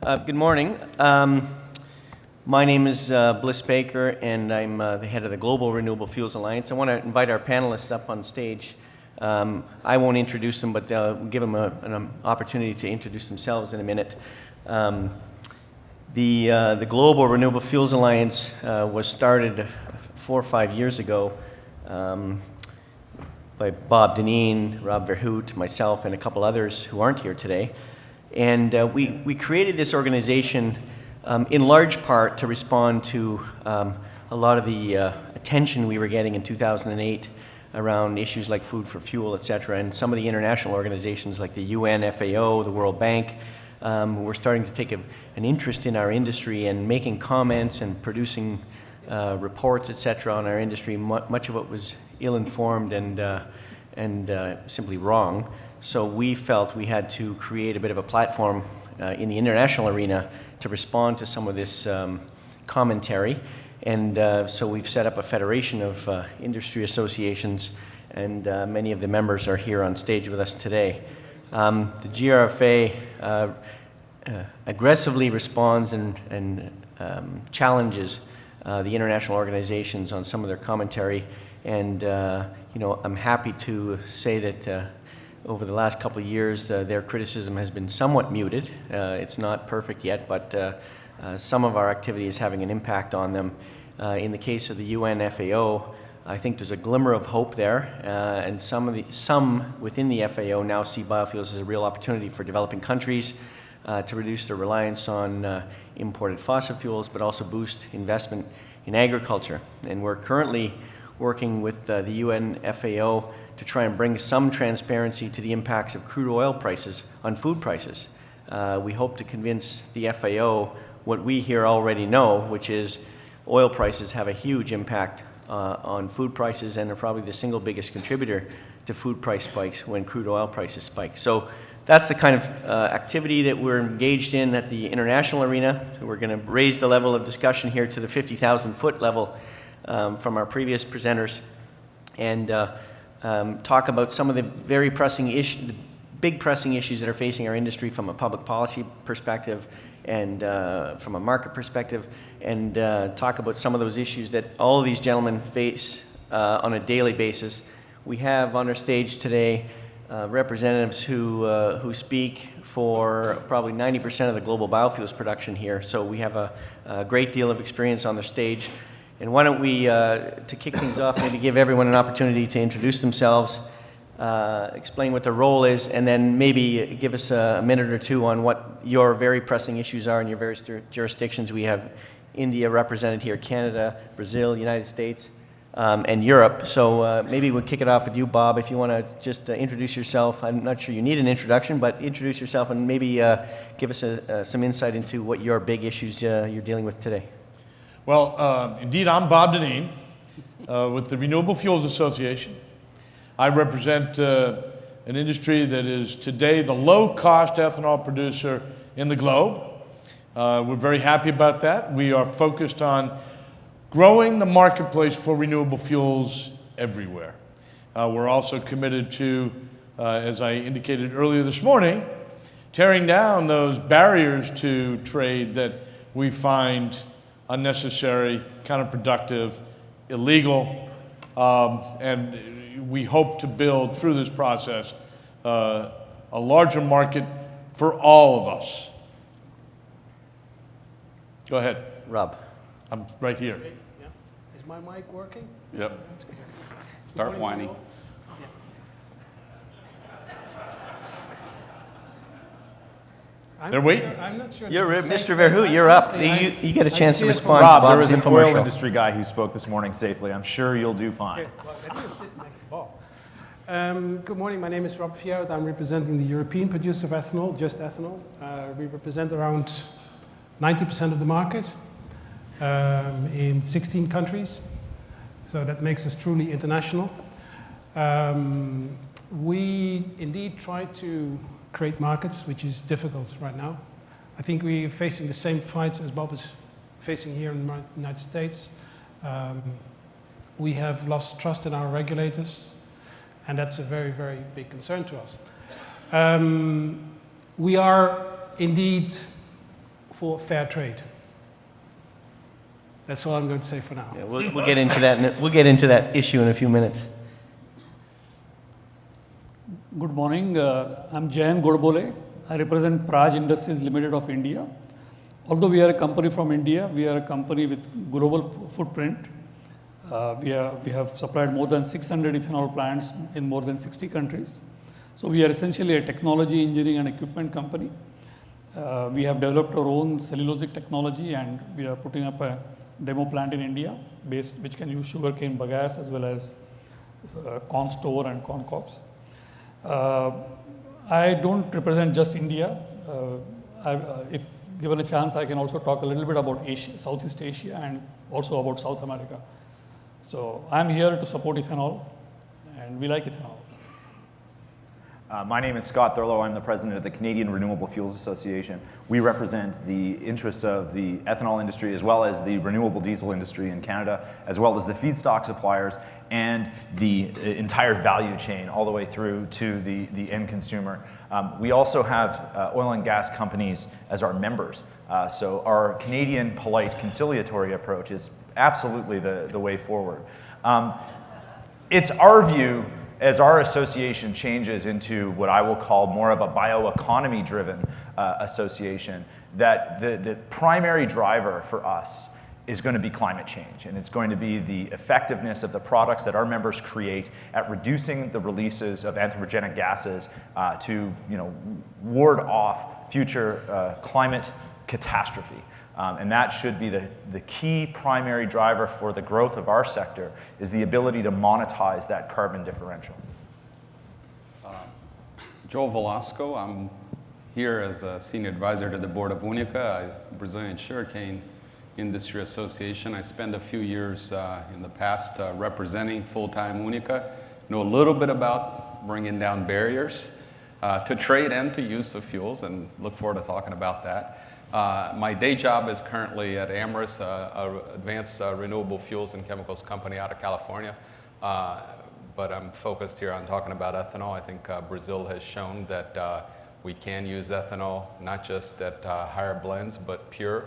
Good morning. My name is Bliss Baker, and I'm the head of the Global Renewable Fuels Alliance. I want to invite our panelists up on stage. I won't introduce them, but we'll give them an opportunity to introduce themselves in a minute. The Global Renewable Fuels Alliance was started 4 or 5 years ago by Bob Dinneen, Robert Vierhout, myself, and a couple others who aren't here today. And we created this organization in large part to respond to a lot of the attention we were getting in 2008 around issues like food for fuel, et cetera, and some of the international organizations like the UN, FAO, the World Bank were starting to take an interest in our industry and making comments and producing reports, et cetera, on our industry. Much of it was ill-informed and simply wrong. So we felt we had to create a bit of a platform in the international arena to respond to some of this commentary. And so we've set up a federation of industry associations, and many of the members are here on stage with us today. The GRFA aggressively responds and challenges the international organizations on some of their commentary. And I'm happy to say that over the last couple of years, their criticism has been somewhat muted. It's not perfect yet, but some of our activity is having an impact on them. In the case of the UN FAO, I think there's a glimmer of hope there, and some within the FAO now see biofuels as a real opportunity for developing countries to reduce their reliance on imported fossil fuels, but also boost investment in agriculture. And we're currently working with the UN FAO to try and bring some transparency to the impacts of crude oil prices on food prices. We hope to convince the FAO what we here already know, which is oil prices have a huge impact on food prices and are probably the single biggest contributor to food price spikes when crude oil prices spike. So that's the kind of activity that we're engaged in at the international arena. So we're going to raise the level of discussion here to the 50,000-foot level from our previous presenters, and talk about some of the very pressing issues, the big pressing issues that are facing our industry from a public policy perspective and from a market perspective, and talk about some of those issues that all of these gentlemen face on a daily basis. We have on our stage today representatives who speak for probably 90% of the global biofuels production here, so we have a great deal of experience on the stage. And why don't we, to kick things off, maybe give everyone an opportunity to introduce themselves, explain what their role is, and then maybe give us a minute or two on what your very pressing issues are in your various jurisdictions. We have India represented here, Canada, Brazil, United States, and Europe. So maybe we'll kick it off with you, Bob, if you want to just introduce yourself. I'm not sure you need an introduction, but introduce yourself and maybe give us some insight into what your big issues you're dealing with today. Well, indeed, I'm Bob Dinneen with the Renewable Fuels Association. I represent an industry that is today the low-cost ethanol producer in the globe. We're very happy about that. We are focused on growing the marketplace for renewable fuels everywhere. We're also committed to, as I indicated earlier this morning, tearing down those barriers to trade that we find unnecessary, counterproductive, illegal, and we hope to build through this process a larger market for all of us. Go ahead. Rob. I'm right here. Yeah. Is my mic working? Yep. Start whining. They're waiting. I'm not sure. You're Mr. Vierhout, you're up. You get a chance to respond Rob, to there Bob's was an infomercial. oil industry guy who spoke this morning safely. I'm sure you'll do fine. Okay. Well, let me sit next to Bob. Good morning. My name is Robert Vierhout. I'm representing the European producer of ethanol, just ethanol. We represent around 90% of the market in 16 countries. So that makes us truly international. We indeed try to create markets, which is difficult right now. I think we're facing the same fights as Bob is facing here in the United States. We have lost trust in our regulators, and that's a very, very big concern to us. We are indeed for fair trade. That's all I'm going to say for now. Yeah, we'll get into that. We'll get into that issue in a few minutes. Good morning. I'm Jayant Godbole. I represent PRAJ Industries Limited of India. Although we are a company from India, we are a company with global footprint. We have supplied more than 600 ethanol plants in more than 60 countries. So we are essentially a technology, engineering, and equipment company. We have developed our own cellulosic technology, and we are putting up a demo plant in India, which can use sugarcane bagasse as well as corn store and corn cobs. I don't represent just India. If given a chance, I can also talk a little bit about Asia, Southeast Asia, and also about South America. So I'm here to support ethanol, and we like ethanol. My name is Scott Thurlow. I'm the president of the Canadian Renewable Fuels Association. We represent the interests of the ethanol industry as well as the renewable diesel industry in Canada, as well as the feedstock suppliers and the entire value chain all the way through to the end consumer. We also have oil and gas companies as our members. So our Canadian polite conciliatory approach is absolutely the way forward. It's our view, as our association changes into what I will call more of a bioeconomy driven association, that the primary driver for us is going to be climate change, and it's going to be the effectiveness of the products that our members create at reducing the releases of anthropogenic gases to ward off future climate catastrophe. And that should be the key primary driver for the growth of our sector, is the ability to monetize that carbon differential. Joel Velasco. I'm here as a senior advisor to the board of UNICA, a Brazilian sugarcane industry association. I spent a few years in the past representing full-time UNICA. Know a little bit about bringing down barriers to trade and to use of fuels, and look forward to talking about that. My day job is currently at Amyris, advanced renewable fuels and chemicals company out of California. But I'm focused here on talking about ethanol. I think Brazil has shown that we can use ethanol, not just at higher blends, but pure,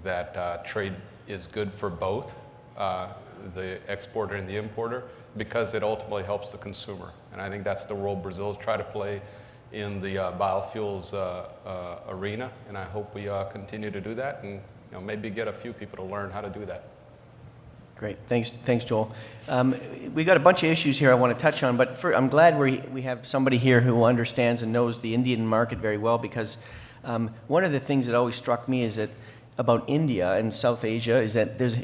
that trade is good for both the exporter and the importer, because it ultimately helps the consumer. And I think that's the role Brazil is trying to play in the biofuels arena, and I hope we continue to do that, and maybe get a few people to learn how to do that. Great, thanks, Joel. We got a bunch of issues here I want to touch on, but I'm glad we have somebody here who understands and knows the Indian market very well, because one of the things that always struck me is that about India and South Asia is that there's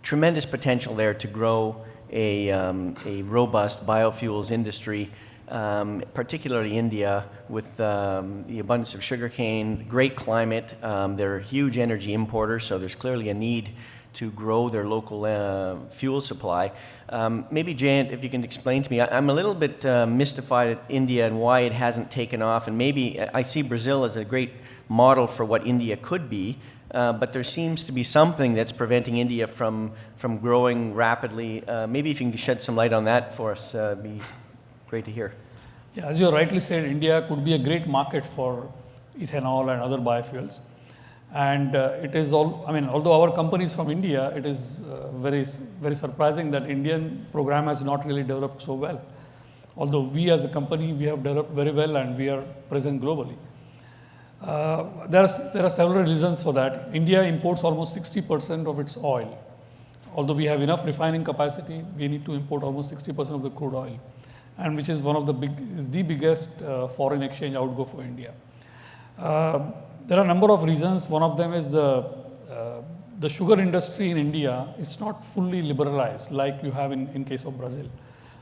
tremendous potential there to grow a robust biofuels industry. Particularly India, with the abundance of sugarcane, great climate. They're huge energy importers, so there's clearly a need to grow their local fuel supply. Maybe Jayant, if you can explain to me, I'm a little bit mystified at India and why it hasn't taken off, and maybe I see Brazil as a great model for what India could be, but there seems to be something that's preventing India from growing rapidly. Maybe if you can shed some light on that for us, it'd be great to hear. Yeah, as you rightly said, India could be a great market for ethanol and other biofuels. And it is although our company is from India, it is very surprising that Indian program has not really developed so well. Although we as a company, we have developed very well and we are present globally. There are several reasons for that. India imports almost 60% of its oil. Although we have enough refining capacity, we need to import almost 60% of the crude oil, and which is the biggest foreign exchange outgo for India. There are a number of reasons. One of them is the sugar industry in India is not fully liberalized like you have in case of Brazil.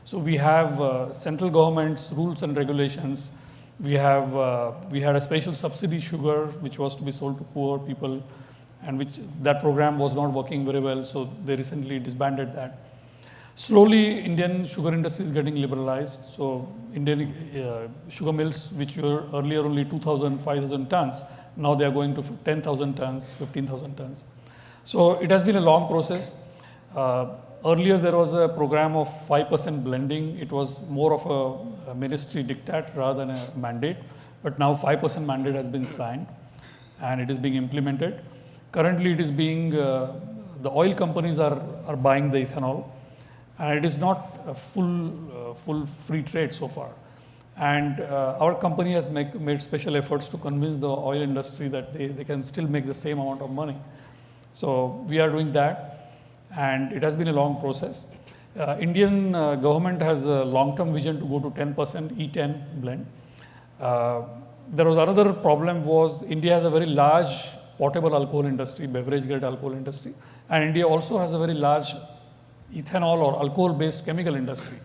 So we have central government's rules and regulations. We had a special subsidy sugar which was to be sold to poor people, and that program was not working very well, so they recently disbanded that. Slowly, Indian sugar industry is getting liberalized. So Indian sugar mills, which were earlier only 2,000, 5,000 tons, now they are going to 10,000 tons, 15,000 tons. So it has been a long process. Earlier, there was a program of 5% blending. It was more of a ministry diktat rather than a mandate. But now 5% mandate has been signed. and it is being implemented. Currently, it is being, the oil companies are buying the ethanol, and it is not a full free trade so far. And our company has made special efforts to convince the oil industry that they can still make the same amount of money. So we are doing that, and it has been a long process. Indian government has a long-term vision to go to 10% E10 blend. There was another problem was India has a very large potable alcohol industry, beverage grade alcohol industry, and India also has a very large ethanol or alcohol-based chemical industry.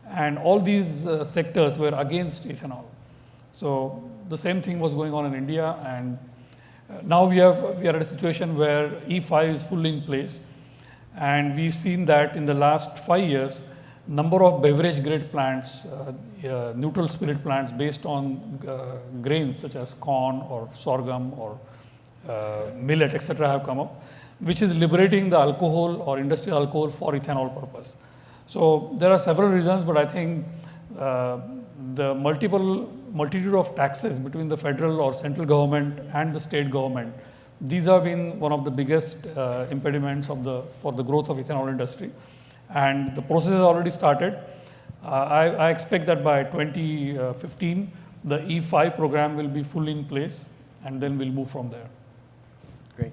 And all these sectors were against ethanol. So the same thing was going on in India, and now we are at a situation where E5 is fully in place, and we've seen that in the last 5 years, number of beverage grade plants, neutral spirit plants based on grains such as corn or sorghum or millet, etc. have come up, which is liberating the alcohol or industrial alcohol for ethanol purpose. So there are several reasons, but I think the multitude of taxes between the federal or central government and the state government, these have been one of the biggest impediments for the growth of ethanol industry. And the process has already started. I expect that by 2015, the E5 program will be fully in place, and then we'll move from there. Great.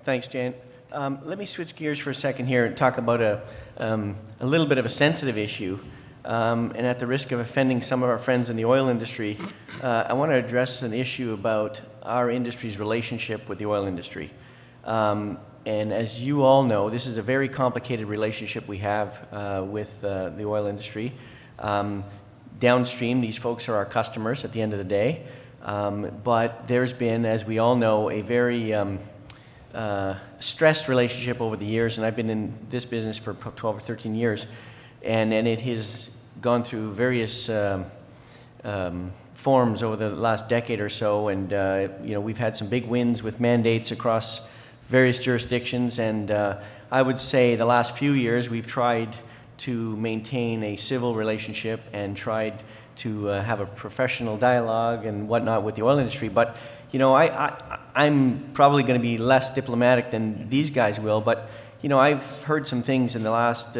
Thanks, Jayant. Let me switch gears for a second here and talk about a little bit of a sensitive issue. And at the risk of offending some of our friends in the oil industry, I want to address an issue about our industry's relationship with the oil industry. And as you all know, this is a very complicated relationship we have with the oil industry. Downstream, these folks are our customers at the end of the day. But there's been, as we all know, a very stressed relationship over the years, and I've been in this business for 12 or 13 years, and it has gone through various forms over the last decade or so, and we've had some big wins with mandates across various jurisdictions, and I would say the last few years we've tried to maintain a civil relationship and tried to have a professional dialogue and whatnot with the oil industry. But I'm probably going to be less diplomatic than these guys will, but I've heard some things in the last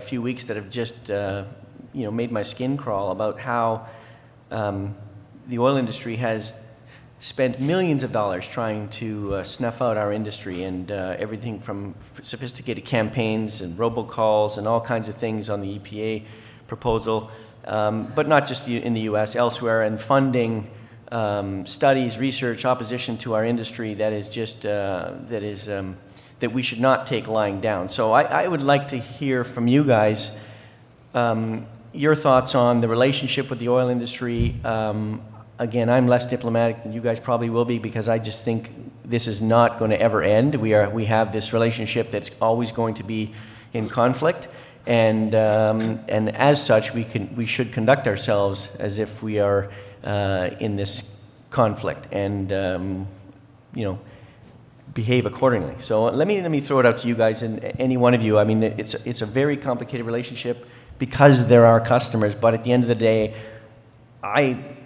few weeks that have just made my skin crawl about how the oil industry has spent millions of dollars trying to snuff out our industry, and everything from sophisticated campaigns and robocalls and all kinds of things on the EPA proposal, but not just in the U.S., elsewhere, and funding studies, research, opposition to our industry that is just that we should not take lying down. So I would like to hear from you guys your thoughts on the relationship with the oil industry. Again, I'm less diplomatic than you guys probably will be, because I just think this is not going to ever end. We have this relationship that's always going to be in conflict, and as such, we should conduct ourselves as if we are in this conflict, and behave accordingly. So let me throw it out to you guys, and any one of you. I mean, it's a very complicated relationship because they're our customers, but at the end of the day,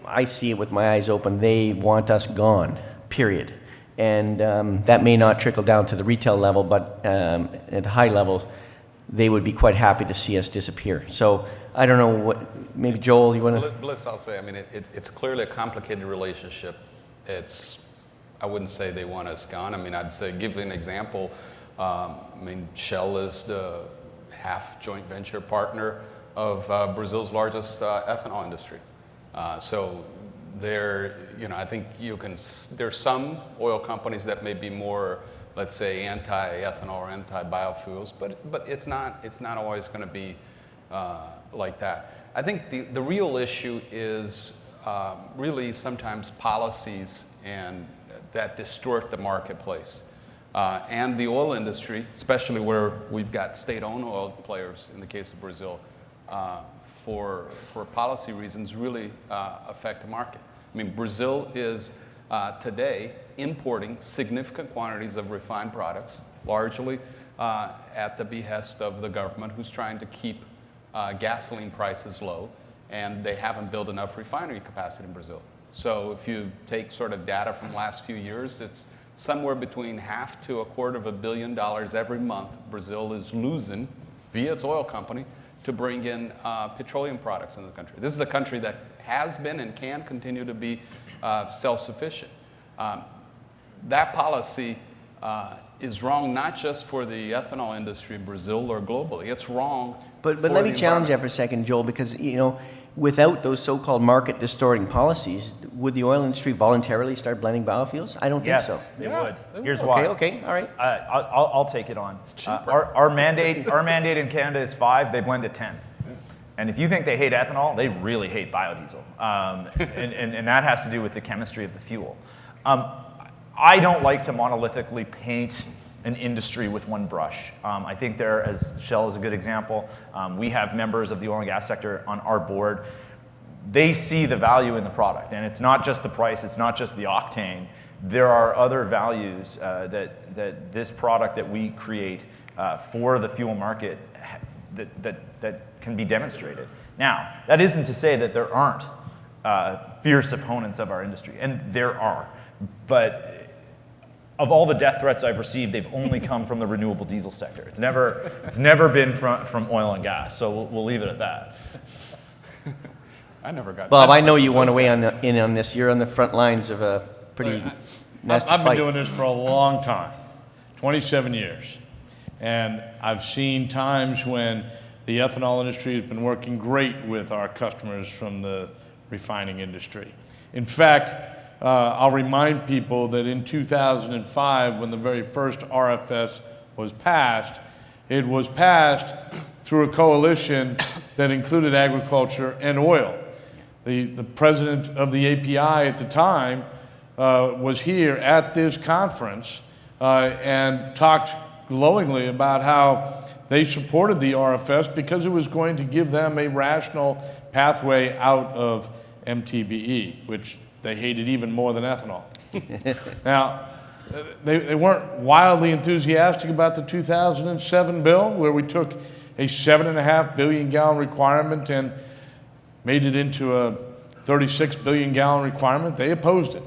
I see it with my eyes open. They want us gone, period. And that may not trickle down to the retail level, but at the high levels, they would be quite happy to see us disappear. So I don't know what, maybe Joel, you want to? Bliss, I'll say, I mean, it's clearly a complicated relationship. I wouldn't say they want us gone. I mean, I'd say, give you an example. Shell is the half joint venture partner of Brazil's largest ethanol industry. So I think there's some oil companies that may be more, let's say, anti-ethanol or anti-biofuels, but it's not always going to be like that. I think the real issue is really sometimes policies and that distort the marketplace. And the oil industry, especially where we've got state-owned oil players in the case of Brazil, for policy reasons really affect the market. I mean, Brazil is today importing significant quantities of refined products, largely at the behest of the government, who's trying to keep gasoline prices low, and they haven't built enough refinery capacity in Brazil. So if you take sort of data from the last few years, it's somewhere between $500 to $250 million every month Brazil is losing via its oil company to bring in petroleum products into the country. This is a country that has been and can continue to be self-sufficient. That policy is wrong not just for the ethanol industry in Brazil or globally. It's wrong. But for let me the challenge that environment. for a second, Joel, because, you know, without those so-called market distorting policies, would the oil industry voluntarily start blending biofuels? I don't think so. Yes, it Yeah, would. it Here's would. why. Okay, all right. I'll take it on. Our mandate in Canada is 5. They blend at 10. And if you think they hate ethanol, they really hate biodiesel. And that has to do with the chemistry of the fuel. I don't like to monolithically paint an industry with one brush. I think as Shell is a good example, we have members of the oil and gas sector on our board. They see the value in the product, and it's not just the price, it's not just the octane. There are other values that this product that we create for the fuel market that can be demonstrated. Now, that isn't to say that there aren't fierce opponents of our industry, and there are, but of all the death threats I've received, they've only come from the renewable diesel sector. It's never been from oil and gas, so we'll leave it at that. I never got Bob, that I know much you from want to those weigh guys. in on this. You're on the front lines of a pretty nasty I've been fight. doing this for a long time, 27 years. And I've seen times when the ethanol industry has been working great with our customers from the refining industry. In fact, I'll remind people that in 2005, when the very first RFS was passed, it was passed through a coalition that included agriculture and oil. The president of the API at the time was here at this conference and talked glowingly about how they supported the RFS because it was going to give them a rational pathway out of MTBE, which they hated even more than ethanol. Now, they weren't wildly enthusiastic about the 2007 bill, where we took a 7.5 billion gallon requirement and made it into a 36 billion gallon requirement. They opposed it.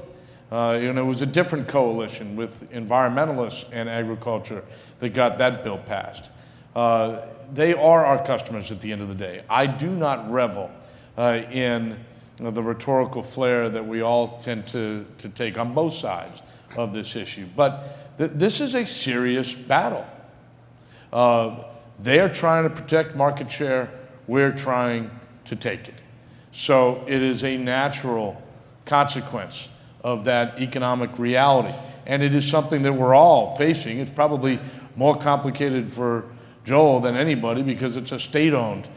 It was a different coalition with environmentalists and agriculture that got that bill passed. They are our customers at the end of the day. I do not revel in the rhetorical flair that we all tend to take on both sides of this issue. But this is a serious battle. They are trying to protect market share. We're trying to take it. So it is a natural consequence of that economic reality. And it is something that we're all facing. It's probably more complicated for Joel than anybody because it's a state-owned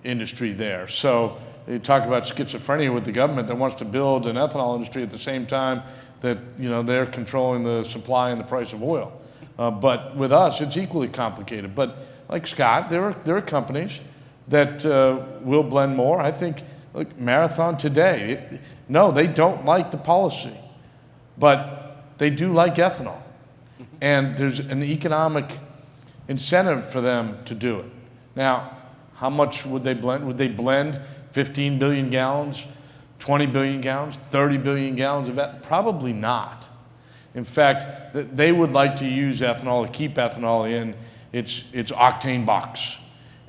industry there. So you talk about schizophrenia with the government that wants to build an ethanol industry at the same time that they're controlling the supply and the price of oil. But with us, it's equally complicated. But like Scott, there are companies that will blend more. I think, look, Marathon today, no, they don't like the policy, but they do like ethanol. And there's an economic incentive for them to do it. Now, how much would they blend? Would they blend 15 billion gallons, 20 billion gallons, 30 billion gallons of ethanol? Probably not. In fact, they would like to use ethanol, to keep ethanol in its octane box.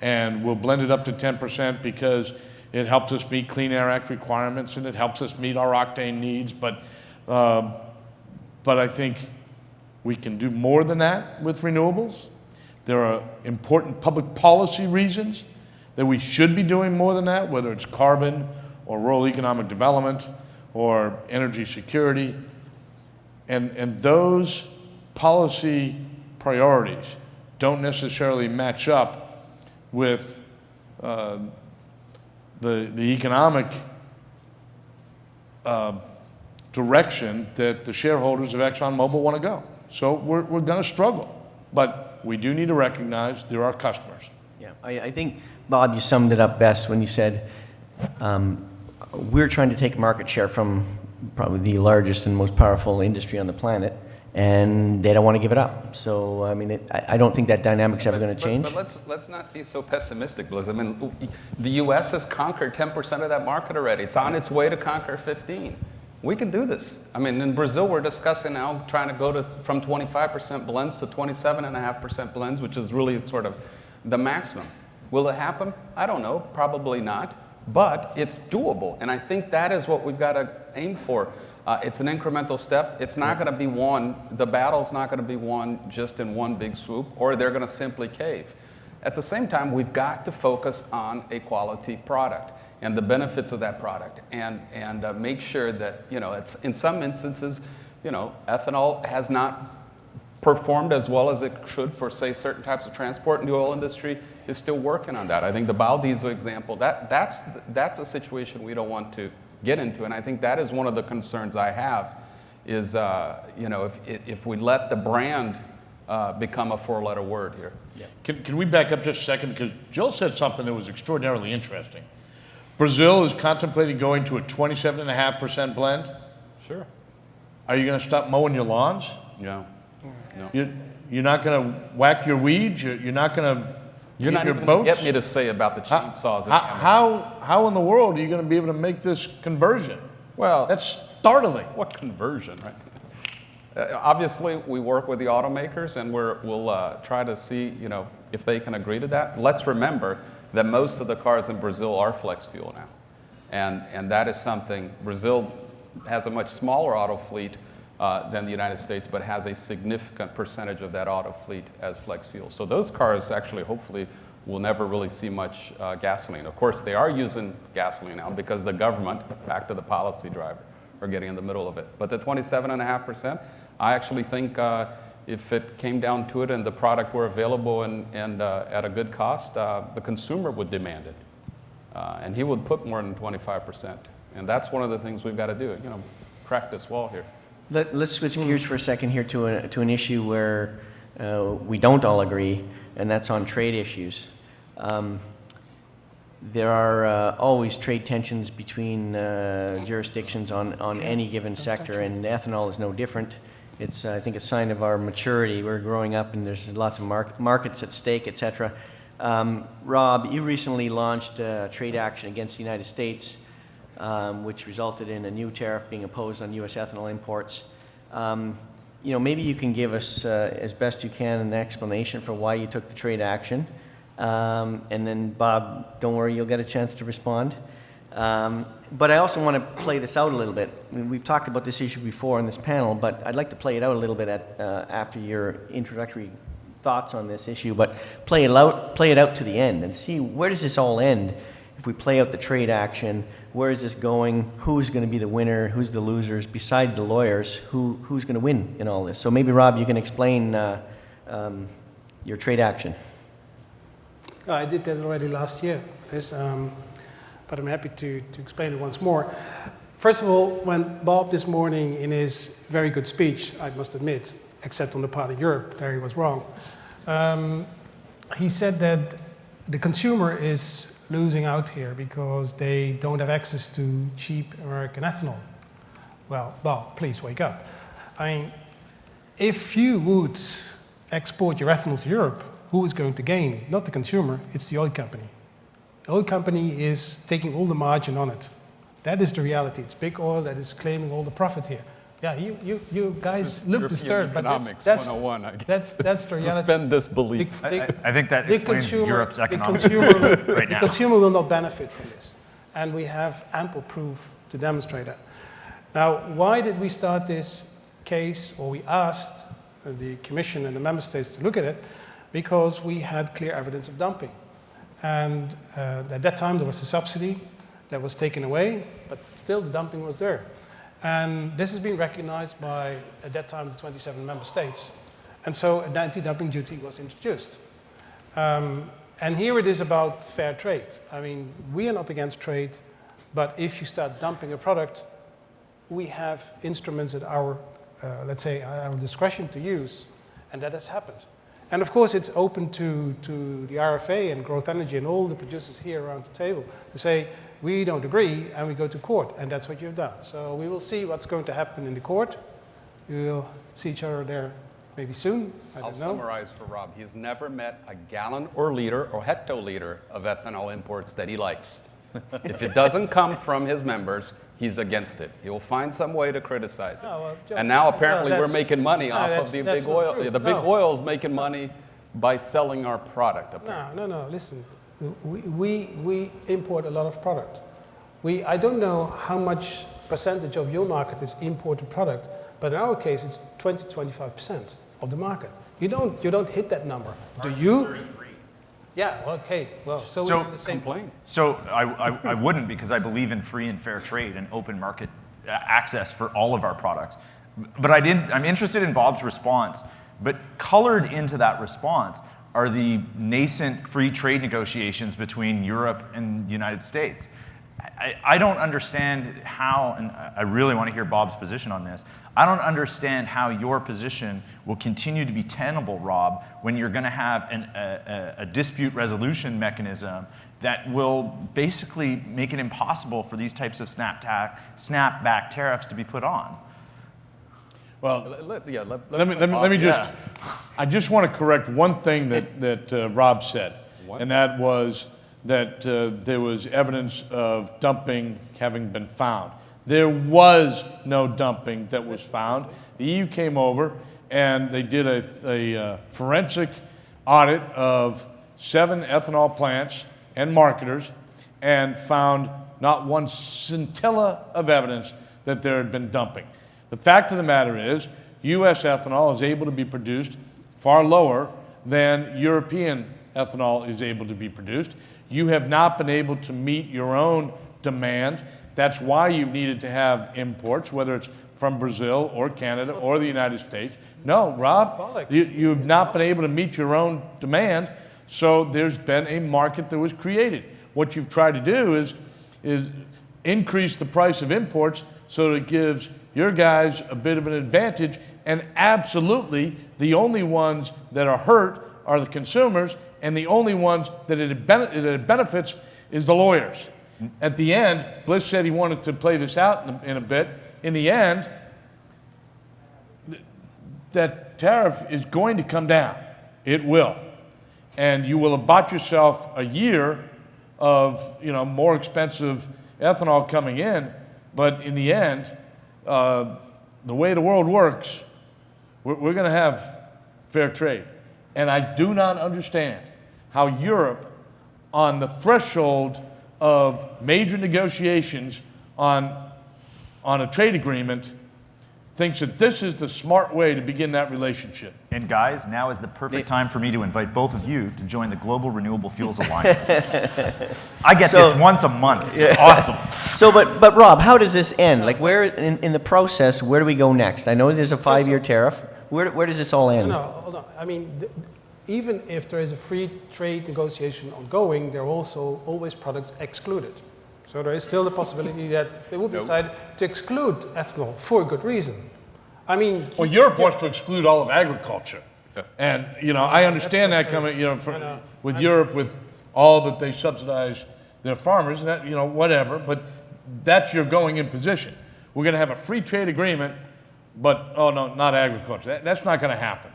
And we'll blend it up to 10% because it helps us meet Clean Air Act requirements and it helps us meet our octane needs. But I think we can do more than that with renewables. There are important public policy reasons that we should be doing more than that, whether it's carbon or rural economic development or energy security. And those policy priorities don't necessarily match up with the economic direction that the shareholders of ExxonMobil want to go. So we're going to struggle, but we do need to recognize they're our customers. Yeah, I think, Bob, you summed it up best when you said we're trying to take market share from probably the largest and most powerful industry on the planet, and they don't want to give it up. So, I mean, I don't think that dynamic's ever going to change. But let's not be so pessimistic, Bliss. I mean, the U.S. has conquered 10% of that market already. It's on its way to conquer 15. We can do this. I mean, in Brazil, we're discussing now trying to go from 25% blends to 27.5% blends, which is really sort of the maximum. Will it happen? I don't know. Probably not. But it's doable. And I think that is what we've got to aim for. It's an incremental step. It's not going to be won. The battle's not going to be won just in one big swoop, or they're going to simply cave. At the same time, we've got to focus on a quality product and the benefits of that product, and make sure that, you know, it's in some instances, you know, ethanol has not performed as well as it should for, say, certain types of transport, and the oil industry is still working on that. I think the biodiesel example, that's a situation we don't want to get into, and I think that is one of the concerns I have is, you know, if we let the brand become a four-letter word here. Yeah. Can we back up just a second? Because Jill said something that was extraordinarily interesting. Brazil is contemplating going to a 27.5% blend. Sure. Are you going to stop mowing your lawns? No. You're not going to whack your weeds? You're not going to You're not your even boats? going to get me to say about the chainsaws. How in the world are you going to be able to make this conversion? Well, That's startling. what conversion, right? Obviously, we work with the automakers, and we'll try to see, you know, if they can agree to that. Let's remember that most of the cars in Brazil are flex fuel now, and that is something. Brazil has a much smaller auto fleet than the United States, but has a significant percentage of that auto fleet as flex fuel. So those cars actually, hopefully, will never really see much gasoline. Of course, they are using gasoline now because the government, back to the policy driver, are getting in the middle of it. But the 27.5%, I actually think if it came down to it and the product were available and at a good cost, the consumer would demand it. And he would put more than 25%. And that's one of the things we've got to do, you know, crack this wall here. Let's switch gears for a second here to an issue where we don't all agree, and that's on trade issues. There are always trade tensions between jurisdictions on any given sector, and ethanol is no different. It's, I think, a sign of our maturity. We're growing up, and there's lots of markets at stake, et cetera. Rob, you recently launched trade action against the United States, which resulted in a new tariff being imposed on U.S. ethanol imports. You know, maybe you can give us, as best you can, an explanation for why you took the trade action. And then, Bob, don't worry, you'll get a chance to respond. But I also want to play this out a little bit. I mean, we've talked about this issue before in this panel, but I'd like to play it out a little bit after your introductory thoughts on this issue. But play it out to the end and see, where does this all end if we play out the trade action? Where is this going? Who's going to be the winner? Who's the losers? Beside the lawyers, who's going to win in all this? So maybe, Rob, you can explain your trade action. I did that already last year, but I'm happy to explain it once more. First of all, when Bob this morning, in his very good speech, I must admit, except on the part of Europe, there he was wrong, he said that the consumer is losing out here because they don't have access to cheap American ethanol. Well, Bob, please wake up. I mean, if you would export your ethanol to Europe, who is going to gain? Not the consumer, it's the oil company. The oil company is taking all the margin on it. That is the reality. It's big oil that is claiming all the profit here. Yeah, you guys look disturbed, but that's 101, I guess. That's the reality. Suspend disbelief. I think that explains Europe's economics right now. The consumer will not benefit from this. And we have ample proof to demonstrate that. Now, why did we start this case, or we asked the Commission and the Member States to look at it? Because we had clear evidence of dumping. And at that time, there was a subsidy that was taken away, but still the dumping was there. And this has been recognized by, at that time, the 27 member states. And so an anti-dumping duty was introduced. And here it is about fair trade. I mean, we are not against trade, but if you start dumping a product, we have instruments at our, let's say, our discretion to use, and that has happened. And of course, it's open to the RFA and Growth Energy and all the producers here around the table to say, we don't agree, and we go to court, and that's what you've done. So we will see what's going to happen in the court. we'll see each other there maybe soon. I I'll don't know. summarize for Rob. He's never met a gallon or liter or hectoliter of ethanol imports that he likes. If it doesn't come from his members, he's against it. He'll find some way to criticize it. Oh, well, Joe, And now apparently well, we're that's- making money no, off that's- of the that's big not oil. true. The big No. oil's making money by selling our product, apparently. No, listen. We import a lot of product. I don't know how much percentage of your market is imported product, but in our case, it's 20-25% of the market. You don't hit that number, do you? 33. Yeah. Well, okay. Well, so So we're in the same. Complain. So I wouldn't, because I believe in free and fair trade and open market access for all of our products. But I'm interested in Bob's response. But colored into that response are the nascent free trade negotiations between Europe and the United States. I don't understand how, and I really want to hear Bob's position on this, I don't understand how your position will continue to be tenable, Rob, when you're going to have a dispute resolution mechanism that will basically make it impossible for these types of snapback tariffs to be put on. Well, Let let me just, I just want to correct one thing that Rob said, What? and that was that there was evidence of dumping having been found. There was no dumping that was found. The EU came over and they did a forensic audit of 7 ethanol plants and marketers and found not one scintilla of evidence that there had been dumping. The fact of the matter is, U.S. ethanol is able to be produced far lower than European ethanol is able to be produced. You have not been able to meet your own demand. That's why you've needed to have imports, whether it's from Brazil or Canada or the United States. No, Rob, you've not been able to meet your own demand, so there's been a market that was created. What you've tried to do is increase the price of imports so that it gives your guys a bit of an advantage, and absolutely the only ones that are hurt are the consumers, and the only ones that it benefits is the lawyers. At the end, Bliss said he wanted to play this out in a bit. In the end, that tariff is going to come down. It will. And you will have bought yourself a year of more expensive ethanol coming in, but in the end, the way the world works, we're going to have fair trade. And I do not understand how Europe, on the threshold of major negotiations on a trade agreement, thinks that this is the smart way to begin that relationship. And guys, now is the perfect time for me to invite both of you to join the Global Renewable Fuels Alliance. I get this once a month. It's awesome. So, but Rob, how does this end? Like, where in the process, where do we go next? I know there's a 5-year tariff. Where does this all end? No, hold on. I mean, even if there is a free trade negotiation ongoing, there are also always products excluded. So there is still the possibility that they will decide to exclude ethanol for a good reason. I mean, Well, Europe wants to exclude all of agriculture. And, I understand that coming, with Europe, with all that they subsidize their farmers, and that, whatever, but that's your going in position. We're going to have a free trade agreement, but, oh no, not agriculture. That's not going to happen.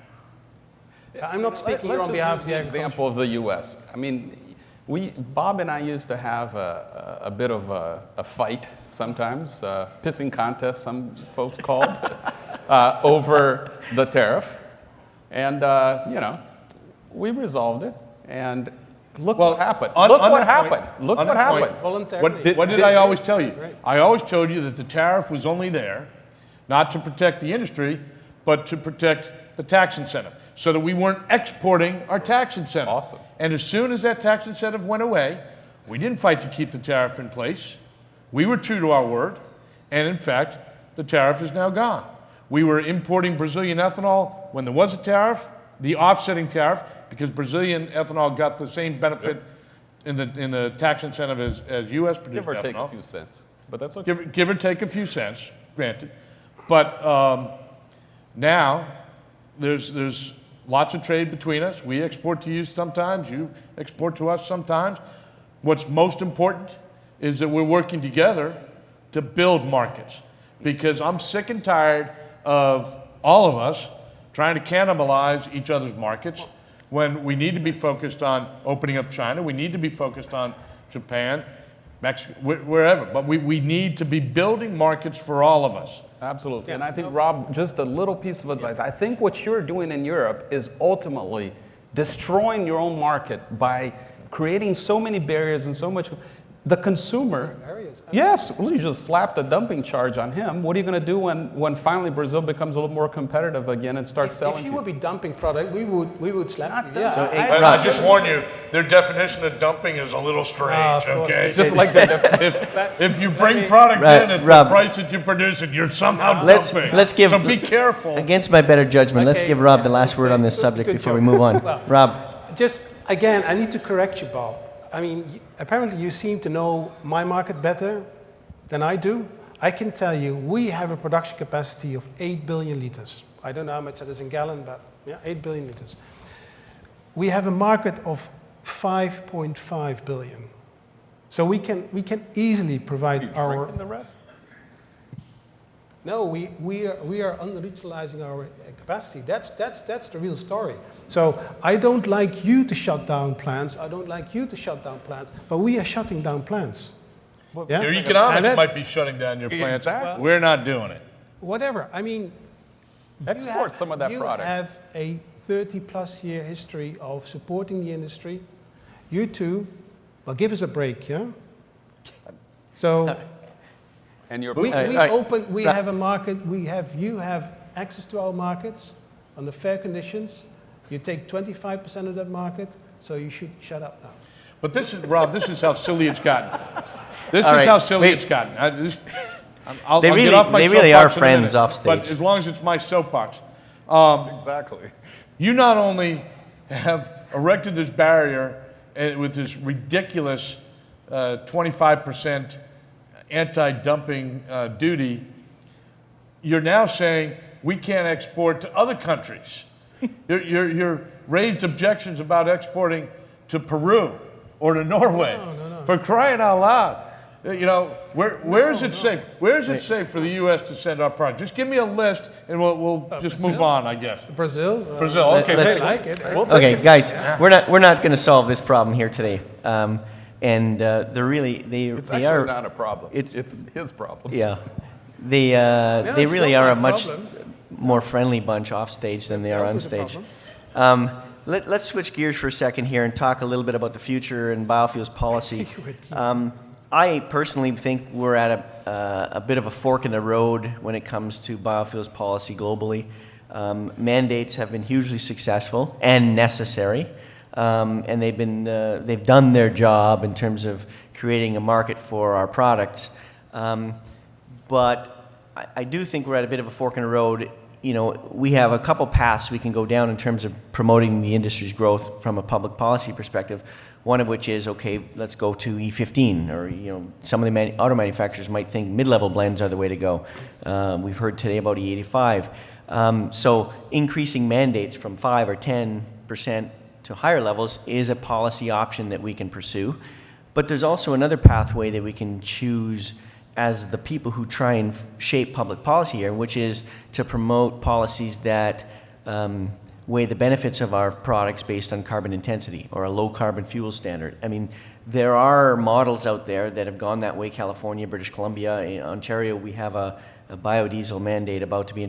I'm not speaking here on behalf of the agriculture. Example of the U.S. I mean, Bob and I used to have a bit of a fight sometimes, pissing contest, some folks called, over the tariff. And, we resolved it. And look what happened. Look what happened. Look what happened. Voluntarily. What did I always tell you? Right. I always told you that the tariff was only there not to protect the industry, but to protect the tax incentive, so that we weren't exporting our tax incentive. Awesome. And as soon as that tax incentive went away, we didn't fight to keep the tariff in place. We were true to our word, and in fact, the tariff is now gone. We were importing Brazilian ethanol when there was a tariff, the offsetting tariff, because Brazilian ethanol got the same benefit in the tax incentive as U.S. produced Give or ethanol. take a few cents. But that's okay. Give or take a few cents, granted. But now there's lots of trade between us. We export to you sometimes. You export to us sometimes. What's most important is that we're working together to build markets. Because I'm sick and tired of all of us, trying to cannibalize each other's markets when we need to be focused on opening up China, we need to be focused on Japan, Mexico, wherever. But we need to be building markets for all of us. Absolutely. And I think, Rob, just a little piece of advice. I think what you're doing in Europe is ultimately destroying your own market by creating so many barriers and so much. The consumer, yes, well, you just slapped a dumping charge on him. What are you going to do when finally Brazil becomes a little more competitive again and starts selling? If you would be dumping product, we would slap you. So, I just warn you, their definition of dumping is a little strange, of course. okay? Just like the If you bring product in at Rob, the price that you produce it, you're somehow let's dumping. give, So be careful. against my better judgment, let's Okay, give Rob the yeah, last word on this good subject before we job. move on. Well, Rob, Just, again, I need to correct you, Bob. I mean, apparently you seem to know my market better than I do. I can tell you, we have a production capacity of 8 billion liters. I don't know how much that is in gallon, but yeah, 8 billion liters. We have a market of 5.5 billion. So we can easily provide our... drinking the rest. No, we are underutilizing our capacity. That's the real story. So I don't like you to shut down plants. I don't like you to shut down plants. But we are shutting down plants. Yeah? Your And economics that- might be shutting down your plants. Exactly. We're not doing it. Whatever. I mean, Export some of that product. You have a 30-plus year history of supporting the industry. You too. Well, give us a break, yeah? So And your we right. open. We have a market. You have access to our markets under fair conditions. You take 25% of that market, so you should shut up now. But this is, Rob, this is how silly it's gotten. This All is right, how silly wait. it's gotten. I'll They get really- off my they really are soapbox in a friends minute, off But stage. as long as it's my soapbox. exactly. You not only have erected this barrier with this ridiculous 25% anti-dumping duty, you're now saying we can't export to other countries. You're raised objections about exporting to Peru or to Norway. No. For crying out loud. You know, where is it safe? Where is it safe for the U.S. to send our product? Just give me a list, and we'll just move on, I guess. Brazil. Brazil, okay. let's- I like it. okay, guys, we're not going to solve this problem here today. They're really, It's they actually are, not a problem. it's- It's his problem. yeah. They it's really not are a my much problem. more friendly bunch off stage than they are That on was a stage. problem. Let's switch gears for a second here and talk a little bit about the future and biofuels policy. I personally think we're at a bit of a fork in the road when it comes to biofuels policy globally. Mandates have been hugely successful and necessary, and they've done their job in terms of creating a market for our products. But I do think we're at a bit of a fork in the road. You know, we have a couple paths we can go down in terms of promoting the industry's growth from a public policy perspective. One of which is, okay, let's go to E15, or some of the auto manufacturers might think mid-level blends are the way to go. We've heard today about E85. So increasing mandates from 5 or 10% to higher levels is a policy option that we can pursue. But there's also another pathway that we can choose as the people who try and shape public policy here, which is to promote policies that weigh the benefits of our products based on carbon intensity or a low carbon fuel standard. I mean, there are models out there that have gone that way. California, British Columbia, in Ontario, we have a biodiesel mandate about to be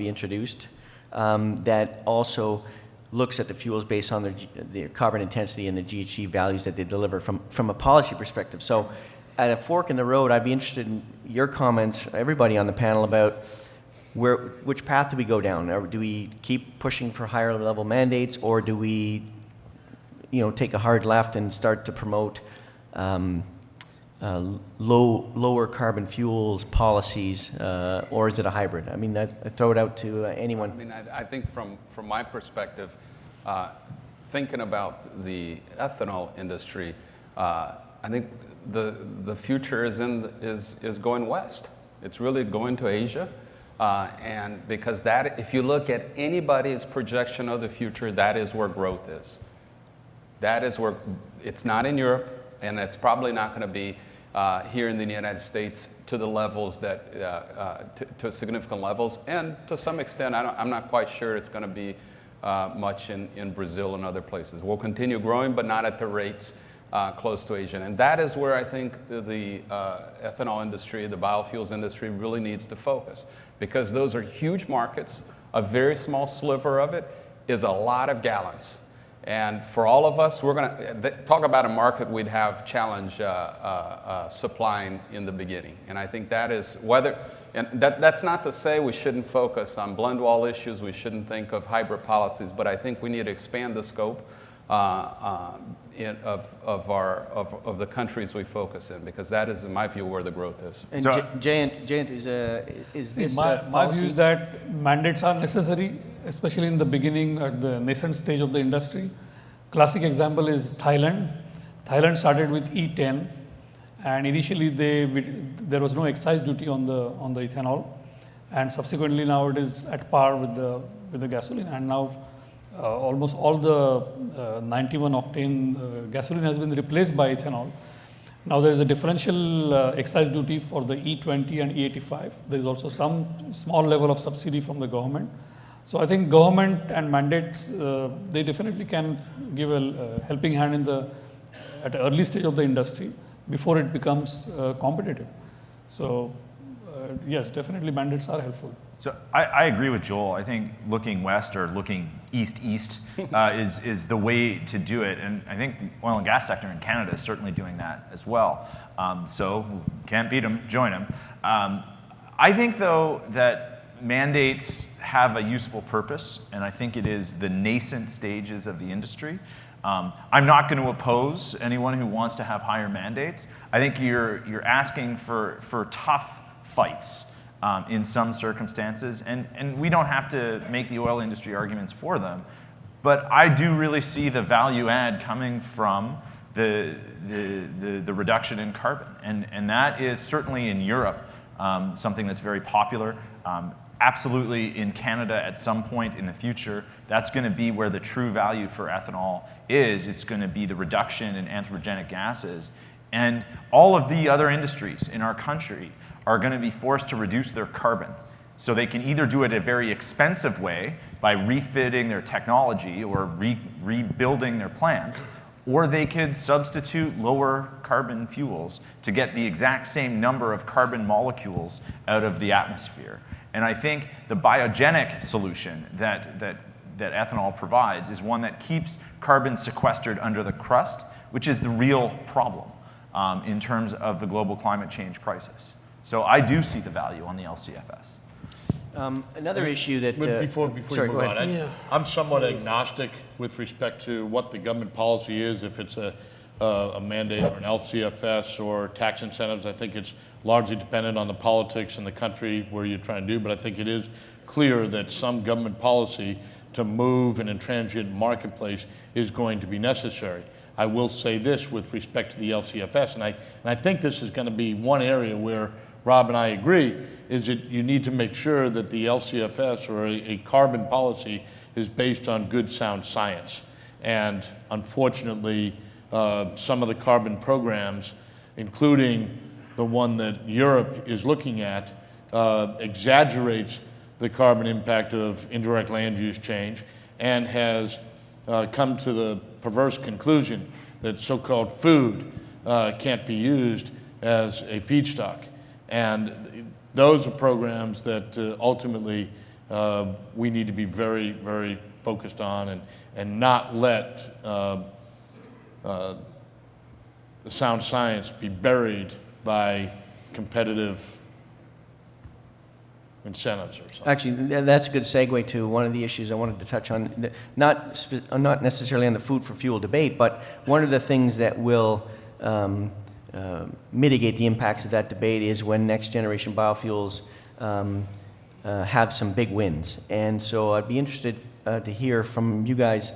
introduced that also looks at the fuels based on their carbon intensity and the GHG values that they deliver from a policy perspective. So at a fork in the road, I'd be interested in your comments, everybody on the panel, about which path do we go down? Or do we keep pushing for higher level mandates, or do we, take a hard left and start to promote lower carbon fuels policies, or is it a hybrid? I mean, I throw it out to anyone. I mean, I think from my perspective, thinking about the ethanol industry, I think the future is going west. It's really going to Asia. And because if you look at anybody's projection of the future, that is where growth is. That is where, it's not in Europe, and it's probably not going to be here in the United States to the levels that, to significant levels. And to some extent, I'm not quite sure it's going to be much in Brazil and other places. We'll continue growing, but not at the rates close to Asia. And that is where I think the ethanol industry, the biofuels industry really needs to focus, because those are huge markets. A very small sliver of it is a lot of gallons. And for all of us, we're going to talk about a market we'd have challenge supplying in the beginning. And I think that is whether, and that's not to say we shouldn't focus on blend wall issues, we shouldn't think of hybrid policies, but I think we need to expand the scope of the countries we focus in, because that is, in my view, where the growth is. And So- Jayant, is this My policy- view is that mandates are necessary, especially in the beginning at the nascent stage of the industry. Classic example is Thailand. Thailand started with E10, and initially there was no excise duty on the ethanol, and subsequently now it is at par with the gasoline, and now almost all the 91 octane gasoline has been replaced by ethanol. Now there is a differential excise duty for the E20 and E85. There is also some small level of subsidy from the government. So I think government and mandates, they definitely can give a helping hand at an early stage of the industry before it becomes competitive. So yes, definitely mandates are helpful. So I agree with Joel. I think looking west or looking east is the way to do it. And I think the oil and gas sector in Canada is certainly doing that as well. So can't beat them, join them. I think, though, that mandates have a useful purpose, and I think it is the nascent stages of the industry. I'm not going to oppose anyone who wants to have higher mandates. I think you're asking for tough fights in some circumstances, and we don't have to make the oil industry arguments for them, but I do really see the value add coming from the reduction in carbon, and that is certainly in Europe something that's very popular. Absolutely in Canada at some point in the future, that's going to be where the true value for ethanol is. It's going to be the reduction in anthropogenic gases. And all of the other industries in our country are going to be forced to reduce their carbon. So they can either do it a very expensive way by refitting their technology or rebuilding their plants, or they could substitute lower carbon fuels to get the exact same number of carbon molecules out of the atmosphere. And I think the biogenic solution that ethanol provides is one that keeps carbon sequestered under the crust, which is the real problem in terms of the global climate change crisis. So I do see the value on the LCFS. Another issue that... But before sorry, you go move ahead. on, I'm somewhat agnostic with respect to what the government policy is, if it's a mandate or an LCFS or tax incentives. I think it's largely dependent on the politics in the country where you're trying to do, but I think it is clear that some government policy to move an intransigent marketplace is going to be necessary. I will say this with respect to the LCFS, and I think this is going to be one area where Rob and I agree, is that you need to make sure that the LCFS or a carbon policy is based on good, sound science. And unfortunately, some of the carbon programs, including the one that Europe is looking at, exaggerates the carbon impact of indirect land use change and has come to the perverse conclusion that so-called food can't be used as a feedstock. And those are programs that ultimately we need to be very, very focused on and not let the sound science be buried by competitive incentives or something. Actually, that's a good segue to one of the issues I wanted to touch on. Not necessarily on the food for fuel debate, but one of the things that will mitigate the impacts of that debate is when next generation biofuels have some big wins. And so I'd be interested to hear from you guys,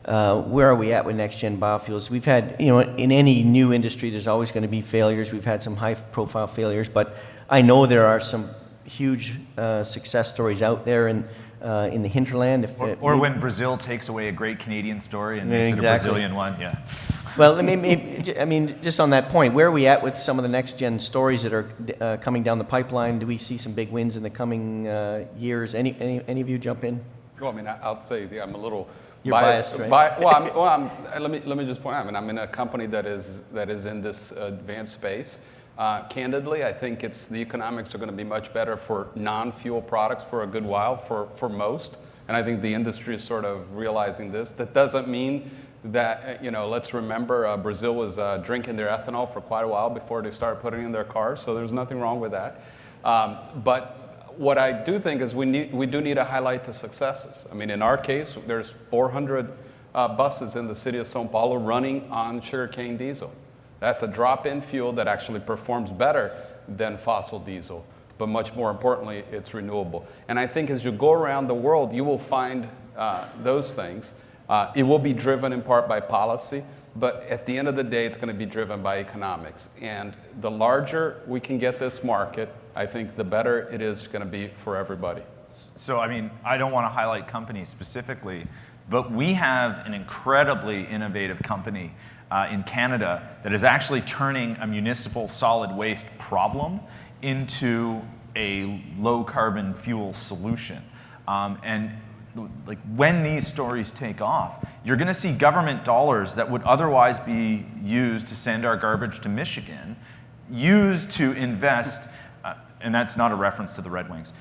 where are we at with next gen biofuels? We've had, in any new industry, there's always going to be failures. We've had some high profile failures, but I know there are some huge success stories out there in the hinterland. Or when Brazil takes away a great Canadian story and makes it a Brazilian one, yeah. Well, I mean, just on that point, where are we at with some of the next-gen stories that are coming down the pipeline? Do we see some big wins in the coming years? Any of you jump in? Well, I mean, I'll say I'm a little You're biased, right? let me just point out. I mean, I'm in a company that is in this advanced space. Candidly, I think the economics are going to be much better for non-fuel products for a good while for most, and I think the industry is sort of realizing this. That doesn't mean that let's remember Brazil was drinking their ethanol for quite a while before they started putting it in their cars, so there's nothing wrong with that. But what I do think is we do need to highlight the successes. I mean, in our case, there's 400 buses in the city of São Paulo running on sugarcane diesel. That's a drop-in fuel that actually performs better than fossil diesel, but much more importantly, it's renewable. And I think as you go around the world, you will find those things. It will be driven in part by policy, but at the end of the day, it's going to be driven by economics. And the larger we can get this market, I think the better it is going to be for everybody. So, I mean, I don't want to highlight companies specifically, but we have an incredibly innovative company in Canada that is actually turning a municipal solid waste problem into a low carbon fuel solution. And like when these stories take off, you're going to see government dollars that would otherwise be used to send our garbage to Michigan used to invest, and that's not a reference to the Red Wings,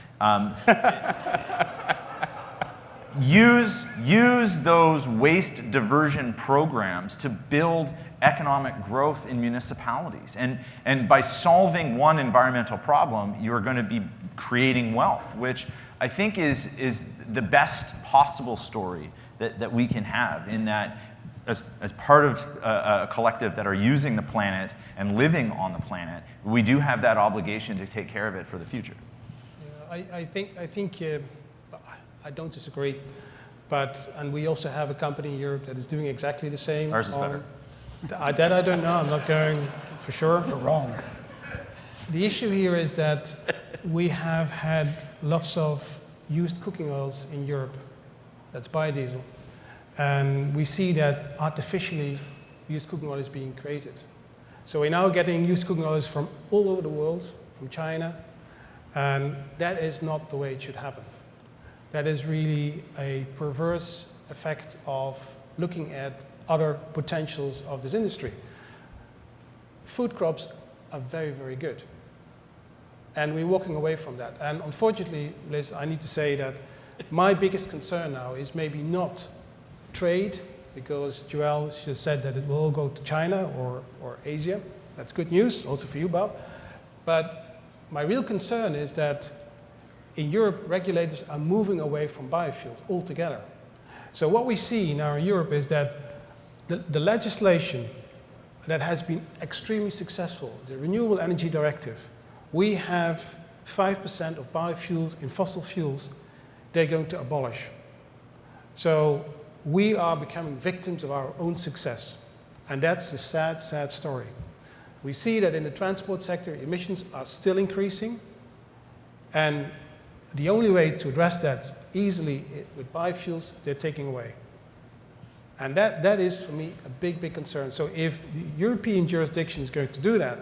use those waste diversion programs to build economic growth in municipalities. And by solving one environmental problem, you're going to be creating wealth, which I think is the best possible story that we can have, in that as part of a collective that are using the planet and living on the planet, we do have that obligation to take care of it for the future. I think I don't disagree, and we also have a company in Europe that is doing exactly the same. Ours is better. That I don't know. I'm not going for sure. You're wrong. The issue here is that we have had lots of used cooking oils in Europe. That's biodiesel. And we see that artificially used cooking oil is being created. So we're now getting used cooking oils from all over the world, from China, and that is not the way it should happen. That is really a perverse effect of looking at other potentials of this industry. Food crops are very, very good. And we're walking away from that. And unfortunately, Liz, I need to say that my biggest concern now is maybe not trade, because Joel just said that it will all go to China or Asia. That's good news, also for you, Bob. But my real concern is that in Europe, regulators are moving away from biofuels altogether. So what we see now in Europe is that the legislation that has been extremely successful, the Renewable Energy Directive, we have 5% of biofuels in fossil fuels they're going to abolish. So we are becoming victims of our own success. And that's a sad, sad story. We see that in the transport sector, emissions are still increasing. And the only way to address that easily with biofuels, they're taking away. And that is, for me, a big, big concern. So if the European jurisdiction is going to do that,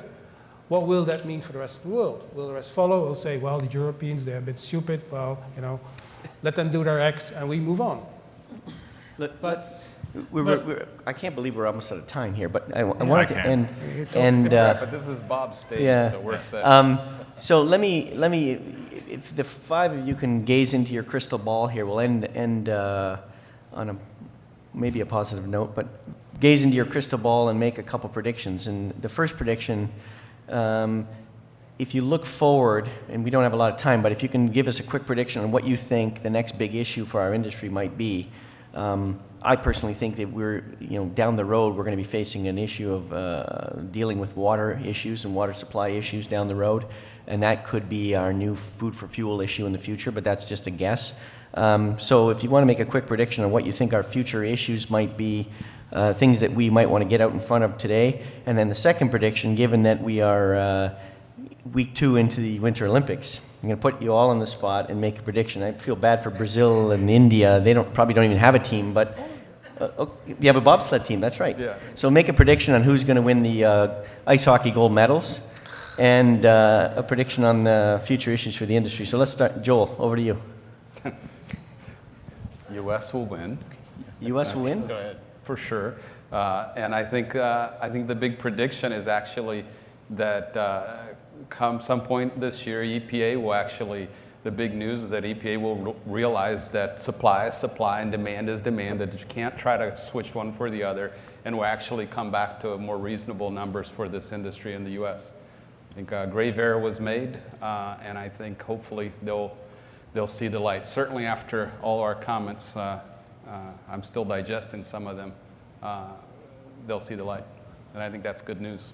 what will that mean for the rest of the world? Will the rest follow? We'll say, well, the Europeans, they're a bit stupid. Well, let them do their act, and we move on. But I can't believe we're almost out of time here, but I I wanted to can. end. But this is Bob's stage, Yeah. so we're set. So let me, if the five of you can gaze into your crystal ball here, we'll end on maybe a positive note, but gaze into your crystal ball and make a couple predictions. And the first prediction, if you look forward, and we don't have a lot of time, but if you can give us a quick prediction on what you think the next big issue for our industry might be. I personally think that we're, down the road, we're going to be facing an issue of dealing with water issues and water supply issues down the road, and that could be our new food for fuel issue in the future, but that's just a guess. So if you want to make a quick prediction on what you think our future issues might be, things that we might want to get out in front of today, and then the second prediction, given that we are week 2 into the Winter Olympics, I'm going to put you all on the spot and make a prediction. I feel bad for Brazil and India. They probably don't even have a team, but You have a bobsled team, that's right. Yeah. So make a prediction on who's going to win the ice hockey gold medals and a prediction on the future issues for the industry. So let's start. Joel, over to you. U.S. will win. U.S. will win? Go ahead. For sure. And I think the big prediction is actually that come some point this year, EPA will actually, the big news is that EPA will realize that supply is supply and demand is demand, that you can't try to switch one for the other, and will actually come back to more reasonable numbers for this industry in the U.S. I think grave error was made, and I think hopefully they'll see the light. Certainly after all our comments, I'm still digesting some of them, they'll see the light. And I think that's good news.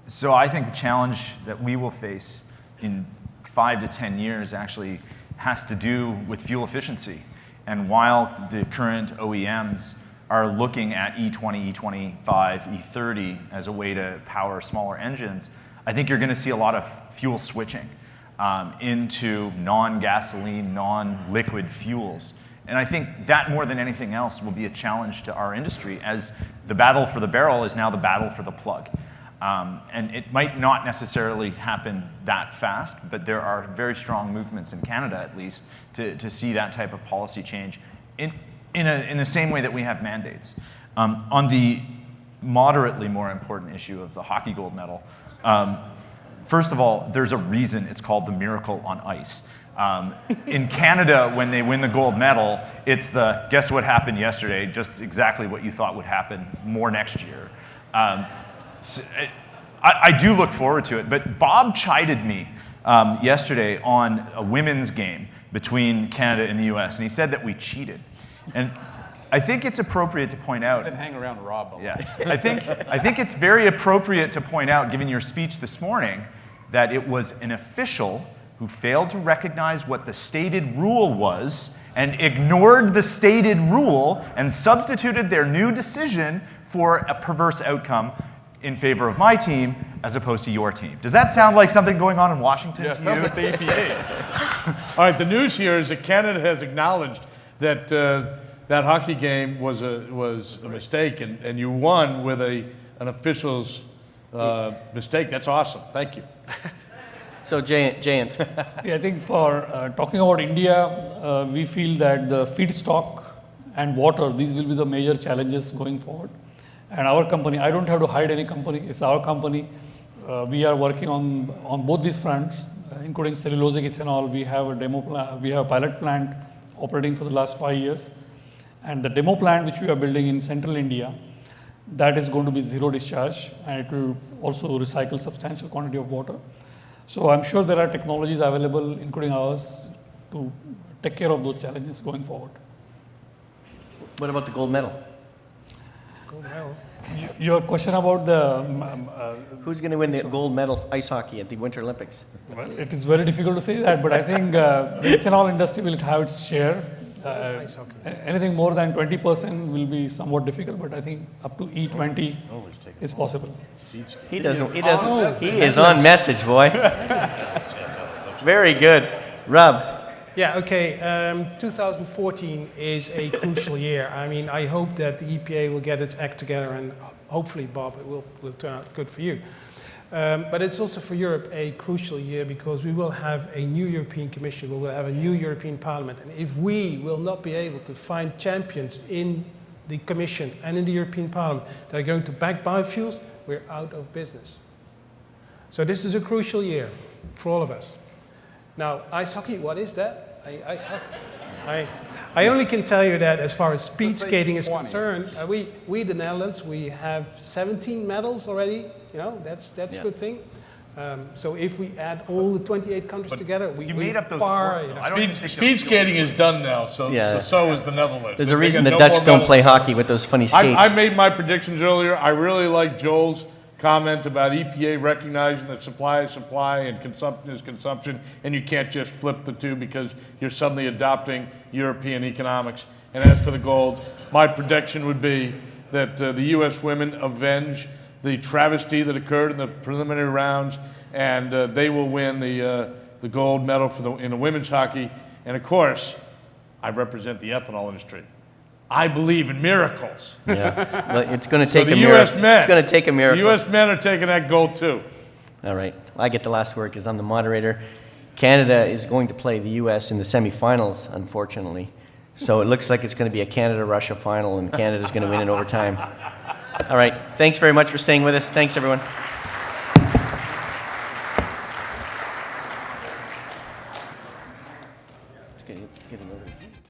So I think the challenge that we will face in 5 to 10 years actually has to do with fuel efficiency. And while the current OEMs are looking at E20, E25, E30 as a way to power smaller engines, I think you're going to see a lot of fuel switching into non-gasoline, non-liquid fuels. And I think that more than anything else will be a challenge to our industry, as the battle for the barrel is now the battle for the plug. And it might not necessarily happen that fast, but there are very strong movements in Canada, at least, to see that type of policy change in the same way that we have mandates. On the moderately more important issue of the hockey gold medal, first of all, there's a reason it's called the Miracle on Ice. In Canada, when they win the gold medal, it's the guess what happened yesterday, just exactly what you thought would happen, more next year. So I do look forward to it, but Bob chided me yesterday on a women's game between Canada and the US, and he said that we cheated. And I think it's appropriate to point out. And hang around Rob a lot. Yeah, I think it's very appropriate to point out, given your speech this morning, that it was an official who failed to recognize what the stated rule was and ignored the stated rule and substituted their new decision for a perverse outcome in favor of my team as opposed to your team. Does that sound like something going on in Washington Yeah, to sounds you? like the EPA. All right, the news here is that Canada has acknowledged that that hockey game was a mistake, and you won with an official's mistake. That's awesome. Thank you. So Jayant. See, I think for talking about India, we feel that the feedstock and water, these will be the major challenges going forward. And our company, I don't have to hide any company, it's our company. We are working on both these fronts, including cellulosic ethanol. We have a pilot plant operating for the last 5 years. And the demo plant which we are building in central India, that is going to be zero discharge, and it will also recycle substantial quantity of water. So I'm sure there are technologies available, including ours, to take care of those challenges going forward. What about the gold medal? Gold medal. Your question about the, Who's going to win the gold medal ice hockey at the Winter Olympics? well, it is very difficult to say that, but I think the ethanol industry will have its share. Ice hockey. Anything more than 20% will be somewhat difficult, but I think up to E20 is possible. He is on message, boy. Very good. Rob. Yeah, okay. 2014 is a crucial year. I mean, I hope that the EPA will get its act together, and hopefully, Bob, it will turn out good for you. But it's also for Europe a crucial year because we will have a new European Commission, we will have a new European Parliament. And if we will not be able to find champions in the Commission and in the European Parliament that are going to back biofuels, we're out of business. So this is a crucial year for all of us. Now, ice hockey, what is that? Ice hockey. I only can tell you that as far as speed skating is concerned, we the Netherlands, we have 17 medals already. You know, that's a good thing. So if we add all the 28 countries together, we made up those far, sports, you know. I don't even think Speed skating is done now, so Yeah. so is the Netherlands. There's So a they reason got the no Dutch more don't medals. play hockey with those funny skates. I made my predictions earlier. I really like Joel's comment about EPA recognizing that supply is supply and consumption is consumption, and you can't just flip the two because you're suddenly adopting European economics. And as for the gold, my prediction would be that the U.S. women avenge the travesty that occurred in the preliminary rounds, and they will win the gold medal in the women's hockey. And of course, I represent the ethanol industry. I believe in miracles. Yeah, but it's going to So take the a U.S. miracle. men, It's going to take a miracle. The U.S. men are taking that gold too. All right. I get the last word because I'm the moderator. Canada is going to play the U.S. in the semifinals, unfortunately. So it looks like it's going to be a Canada-Russia final, and Canada's going to win in overtime. All right. Thanks very much for staying with us. Thanks, everyone.